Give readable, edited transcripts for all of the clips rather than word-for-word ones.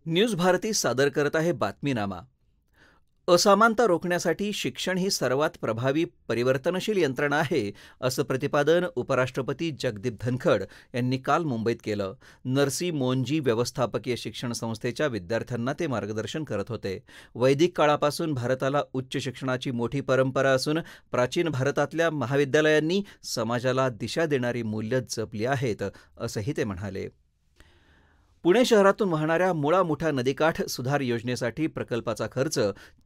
News Bharti सादर करत आहे बातमीनामा। असमानता रोखण्यासाठी शिक्षण ही सर्वात प्रभावी परिवर्तनशील यंत्रणा आहे, असं प्रतिपादन उपराष्ट्रपती जगदीप धनखड यांनी काल मुंबईत केलं। नरसी मोंजी व्यवस्थापकीय शिक्षण संस्थेच्या विद्यार्थ्यांना ते मार्गदर्शन करत होते। वैदिक काळापासून भारताला उच्च शिक्षणाची मोठी परंपरा असून प्राचीन भारतातल्या महाविद्यालयांनी समाजाला दिशा देणारी मूल्य जपली आहेत, असंही ते म्हणाले। पुणे शहरातून वाहणाऱ्या मुळा मुठा नदीकाठ सुधार योजनेसाठी प्रकल्पाचा खर्च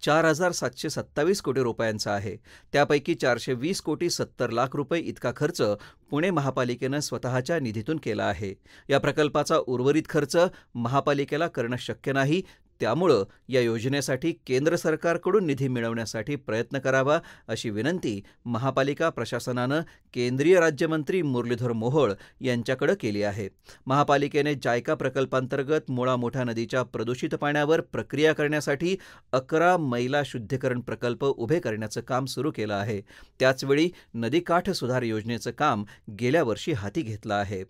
4,727 कोटी रुपयांचा आहे। त्यापैकी 420 कोटी 70 लाख रुपये इतका खर्च पुणे महापालिकेनं स्वतःच्या निधीतून केला आहे। या प्रकल्पाचा उर्वरित खर्च महापालिकेला करणं शक्य नाही, त्यामुळं या योजनेसाठी केंद्र सरकारकडून निधी मिळवण्यासाठी प्रयत्न करावा, अशी विनंती महापालिका प्रशासनानं केंद्रीय राज्यमंत्री मुरलीधर मोहोळ यांच्याकडे केली आहे। महापालिकेने जायका प्रकल्पांतर्गत मुळा मुठा नदीच्या प्रदूषित पाण्यावर प्रक्रिया करण्यासाठी 11 मैला शुद्धीकरण प्रकल्प उभे करण्याचं काम सुरू केलं आहे। त्याचवेळी नदीकाठ सुधार योजनेचं काम गेल्या वर्षी हाती घेतलं आहे।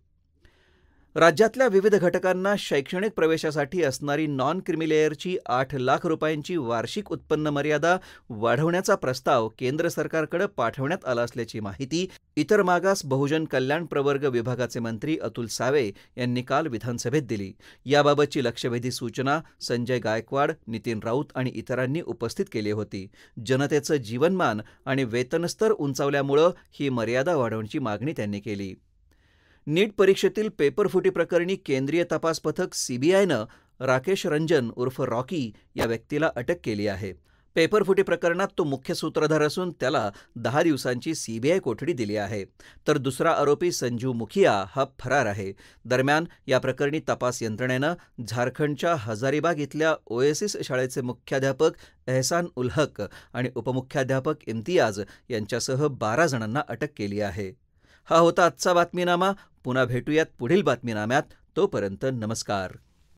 राज्यातल्या विविध घटकांना शैक्षणिक प्रवेशासाठी असणारी नॉन क्रिमिलेअरची 8 लाख रुपयांची वार्षिक उत्पन्न मर्यादा वाढवण्याचा प्रस्ताव केंद्र सरकारकडे पाठवण्यात आला असल्याची माहिती इतर मागास बहुजन कल्याण प्रवर्ग विभागाचे मंत्री अतुल सावे यांनी काल विधानसभेत दिली। याबाबतची लक्षवेधी सूचना संजय गायकवाड, नितीन राऊत आणि इतरांनी उपस्थित केली होती। जनतेचं जीवनमान आणि वेतनस्तर उंचावल्यामुळे ही मर्यादा वाढवण्याची मागणी त्यांनी केली। नीट परीक्षेतील पेपरफुटी प्रकरणी केंद्रीय तपास पथक सीबीआयनं राकेश रंजन उर्फ रॉकी या व्यक्तीला अटक केली आहे। पेपरफुटी प्रकरणात तो मुख्य सूत्रधार असून त्याला 10 दिवसांची सीबीआय कोठडी दिली आहे। तर दुसरा आरोपी संजू मुखिया हा फरार आहे। दरम्यान या प्रकरणी तपास यंत्रणेनं झारखंडच्या हजारीबाग इथल्या ओएसिस शाळेचे मुख्याध्यापक एहसान उल हक आणि उपमुख्याध्यापक इम्तियाज यांच्यासह 12 जणांना अटक केली आहे। हा होता आजचा बातमीनामा। पुन्हा भेटूयात पुढील बातमीनाम्यात। तोपर्यंत नमस्कार।